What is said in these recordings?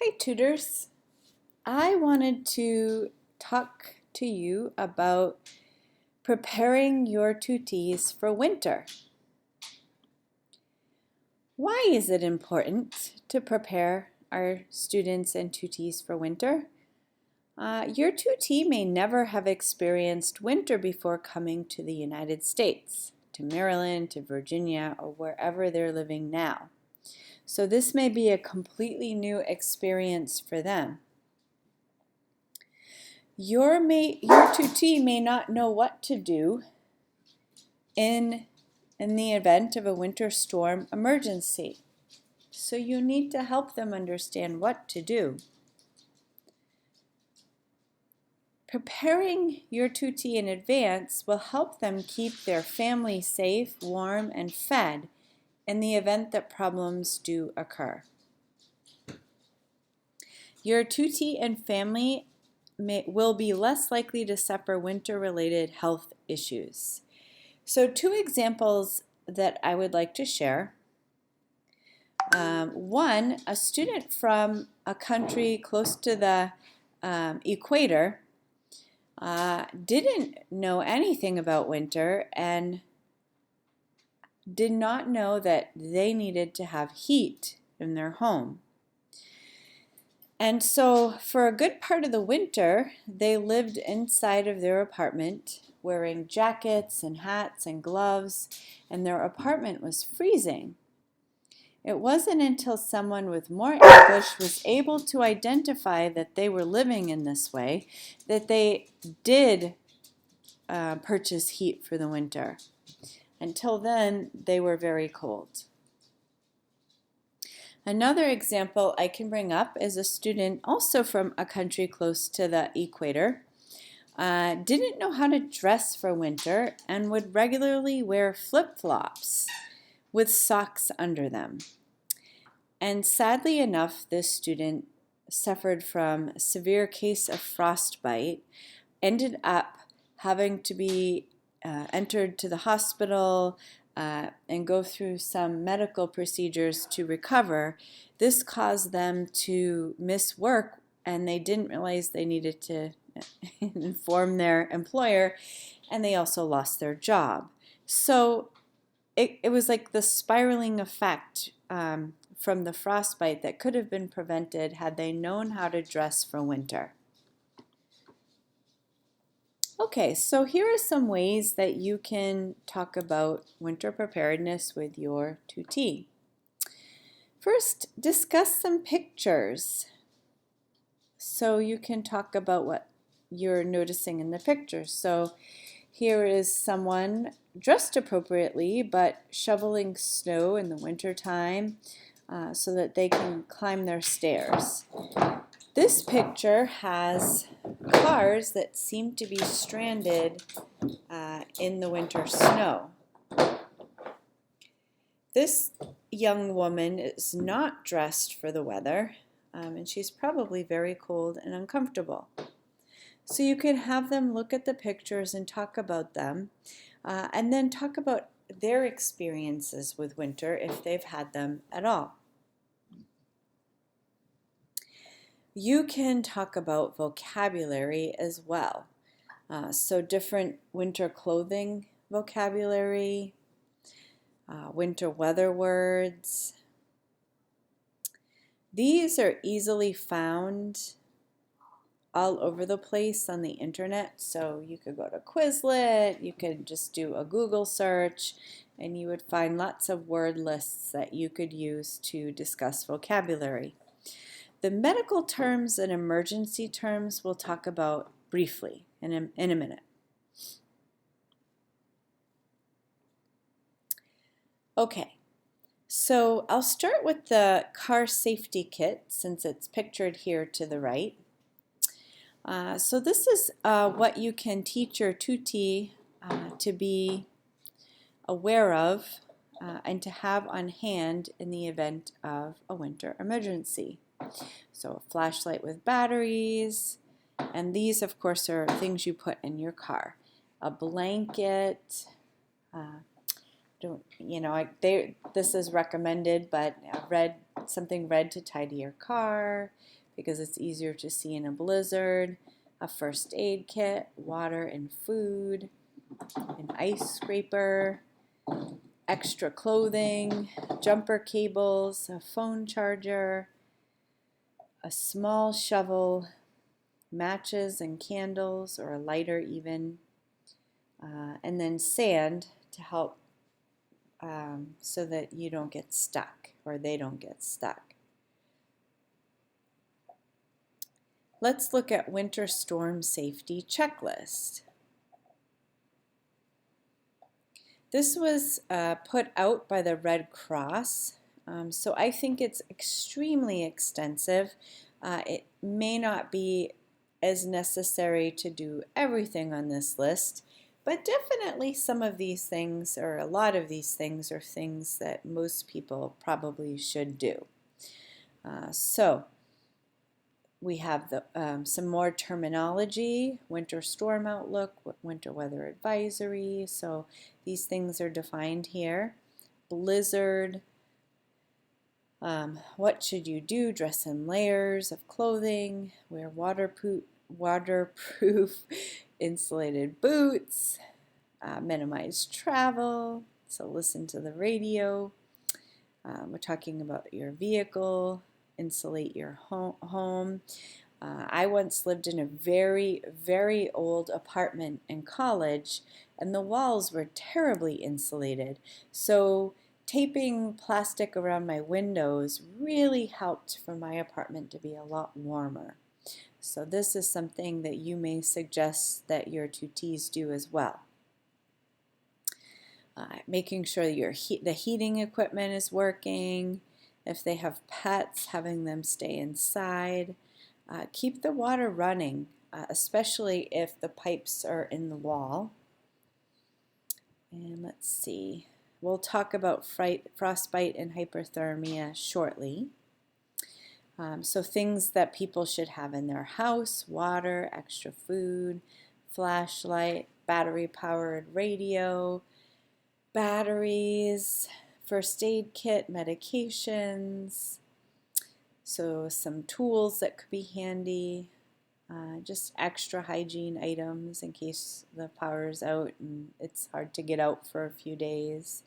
Hi tutors, I wanted to talk to you about preparing your tutees for winter. Why is it important to prepare our students and tutees for winter? Your tutee may never have experienced winter before coming to the United States, to Maryland, to Virginia, or wherever they're living now. So this may be a completely new experience for them. Your tutee may not know what to do in the event of a winter storm emergency. So you need to help them understand what to do. Preparing your tutee in advance will help them keep their family safe, warm, and fed in the event that problems do occur. Your tutee and family will be less likely to suffer winter-related health issues. So two examples that I would like to share. One, a student from a country close to the equator didn't know anything about winter and did not know that they needed to have heat in their home. And so for a good part of the winter, they lived inside of their apartment wearing jackets and hats and gloves, and their apartment was freezing. It wasn't until someone with more English was able to identify that they were living in this way that they did purchase heat for the winter. Until then, they were very cold. Another example I can bring up is a student also from a country close to the equator. Didn't know how to dress for winter and would regularly wear flip-flops with socks under them. And sadly enough, this student suffered from a severe case of frostbite, ended up having to be entered to the hospital and go through some medical procedures to recover. This caused them to miss work, and they didn't realize they needed to inform their employer, and they also lost their job. So it was like the spiraling effect from the frostbite that could have been prevented had they known how to dress for winter. Okay, so here are some ways that you can talk about winter preparedness with your tutee. First, discuss some pictures. So you can talk about what you're noticing in the pictures. So here is someone dressed appropriately but shoveling snow in the winter time so that they can climb their stairs. This picture has cars that seem to be stranded in the winter snow. This young woman is not dressed for the weather, and she's probably very cold and uncomfortable. So you can have them look at the pictures and talk about them, and then talk about their experiences with winter if they've had them at all. You can talk about vocabulary as well. So different winter clothing vocabulary, winter weather words. These are easily found all over the place on the internet. So you could go to Quizlet, you could just do a Google search, and you would find lots of word lists that you could use to discuss vocabulary. The medical terms and emergency terms we'll talk about briefly in a minute. Okay, so I'll start with the car safety kit since it's pictured here to the right. So this is what you can teach your tutee to be aware of and to have on hand in the event of a winter emergency. So a flashlight with batteries, and these of course are things you put in your car. A blanket, don't, this is recommended, but something red to tie to your car because it's easier to see in a blizzard, a first aid kit, water and food, an ice scraper, extra clothing, jumper cables, a phone charger, a small shovel, matches and candles, or a lighter even, and then sand to help so that you don't get stuck or they don't get stuck. Let's look at winter storm safety checklist. This was put out by the Red Cross, so I think it's extremely extensive. It may not be as necessary to do everything on this list, but definitely some of these things, or a lot of these things, are things that most people probably should do. So we have some more terminology: winter storm outlook, winter weather advisory. So these things are defined here. Blizzard, what should you do? Dress in layers of clothing, wear waterproof insulated boots, minimize travel, so listen to the radio. We're talking about your vehicle, insulate your home. I once lived in a very, very old apartment in college, and the walls were terribly insulated. So taping plastic around my windows really helped for my apartment to be a lot warmer. So this is something that you may suggest that your tutees do as well. Making sure that the heating equipment is working. If they have pets, having them stay inside. Keep the water running, especially if the pipes are in the wall. And let's see, we'll talk about frostbite and hypothermia shortly. So things that people should have in their house: water, extra food, flashlight, battery-powered radio, batteries, first aid kit, medications, so some tools that could be handy, just extra hygiene items in case the power's out and it's hard to get out for a few days,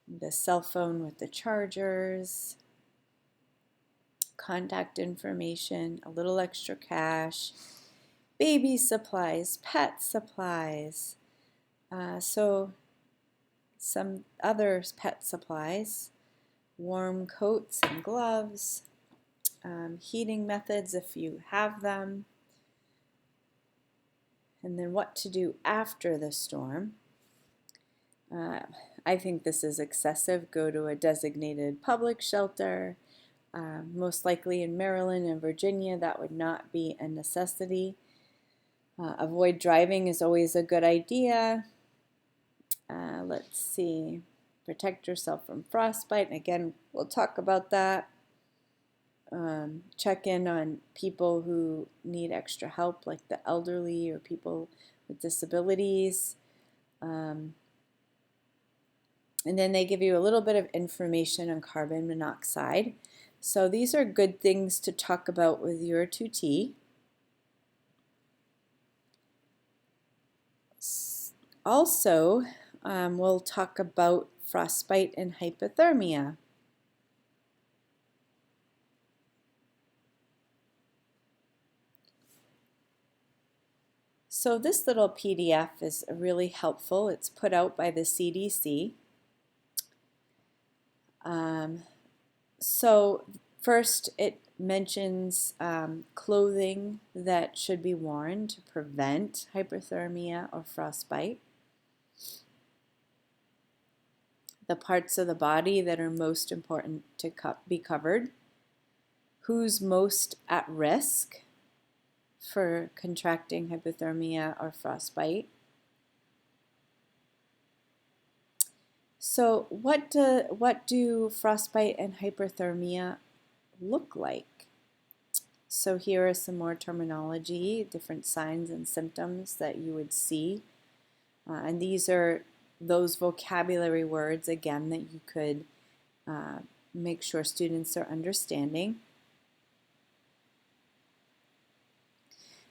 the cell phone with the chargers, contact information, a little extra cash, baby supplies, pet supplies, so some other pet supplies, warm coats and gloves, heating methods if you have them, and then what to do after the storm. I think this is excessive. Go to a designated public shelter. Most likely in Maryland and Virginia, that would not be a necessity. Avoid driving is always a good idea. Let's see. Protect yourself from frostbite. And again, we'll talk about that. Check in on people who need extra help, like the elderly or people with disabilities. And then they give you a little bit of information on carbon monoxide. So these are good things to talk about with your tutee. Also, we'll talk about frostbite and hypothermia. So this little PDF is really helpful. It's put out by the CDC. So first it mentions clothing that should be worn to prevent hypothermia or frostbite. The parts of the body that are most important to be covered. Who's most at risk for contracting hypothermia or frostbite. So what do frostbite and hypothermia look like? So here are some more terminology, different signs and symptoms that you would see. And these are those vocabulary words again that you could make sure students are understanding.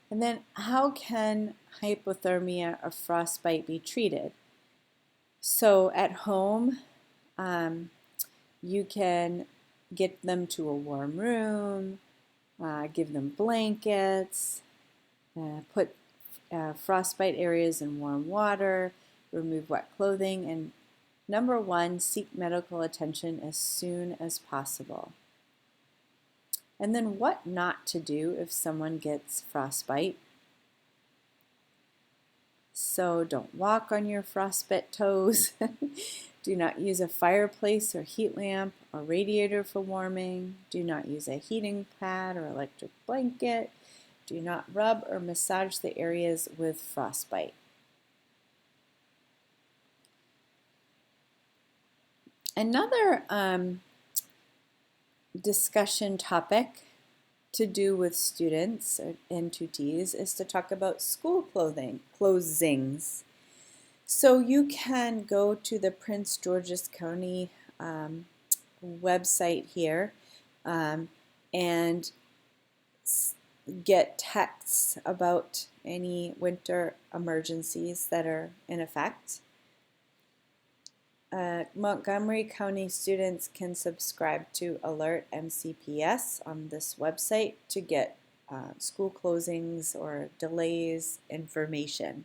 And then how can hypothermia or frostbite be treated? So at home, you can get them to a warm room, give them blankets, put frostbite areas in warm water, remove wet clothing, and number one, seek medical attention as soon as possible. And then what not to do if someone gets frostbite. So don't walk on your frostbite toes. Do not use a fireplace or heat lamp or radiator for warming. Do not use a heating pad or electric blanket. Do not rub or massage the areas with frostbite. Another discussion topic to do with students and tutees is to talk about school closings. So you can go to the Prince George's County website here and get texts about any winter emergencies that are in effect. Montgomery County students can subscribe to Alert MCPS on this website to get school closings or delays information.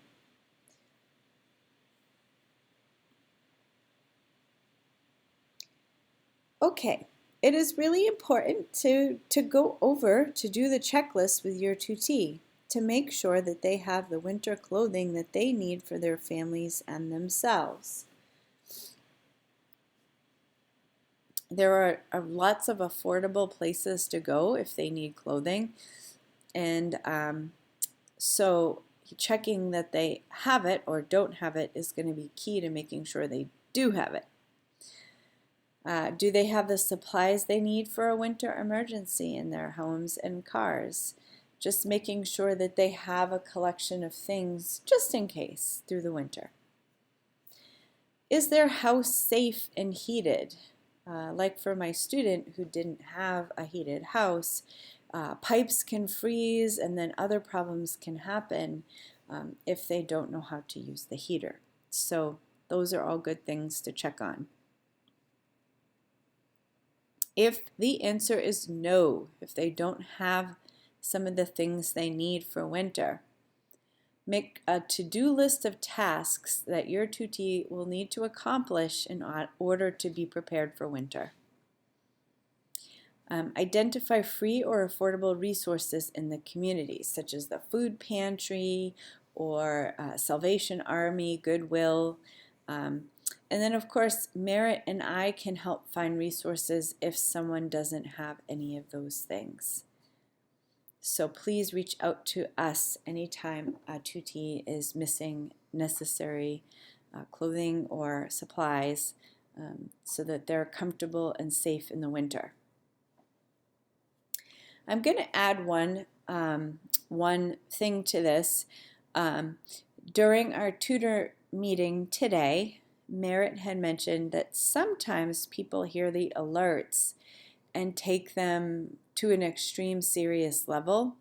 Okay, it is really important to go over to do the checklist with your tutee to make sure that they have the winter clothing that they need for their families and themselves. There are lots of affordable places to go if they need clothing, and so checking that they have it or don't have it is going to be key to making sure they do have it. Do they have the supplies they need for a winter emergency in their homes and cars? Just making sure that they have a collection of things just in case through the winter. Is their house safe and heated? Like for my student who didn't have a heated house, pipes can freeze and then other problems can happen if they don't know how to use the heater. So those are all good things to check on. If the answer is no, if they don't have some of the things they need for winter, make a to-do list of tasks that your tutee will need to accomplish in order to be prepared for winter. Identify free or affordable resources in the community, such as the food pantry or Salvation Army, Goodwill. And then, of course, Merritt and I can help find resources if someone doesn't have any of those things. So please reach out to us anytime a tutee is missing necessary clothing or supplies so that they're comfortable and safe in the winter. I'm going to add one thing to this. During our tutor meeting today, Merritt had mentioned that sometimes people hear the alerts and take them to an extreme serious level,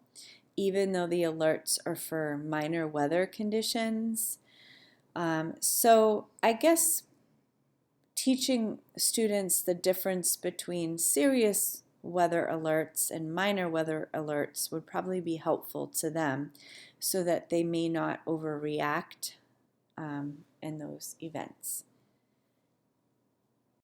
even though the alerts are for minor weather conditions. So I guess teaching students the difference between serious weather alerts and minor weather alerts would probably be helpful to them so that they may not overreact in those events.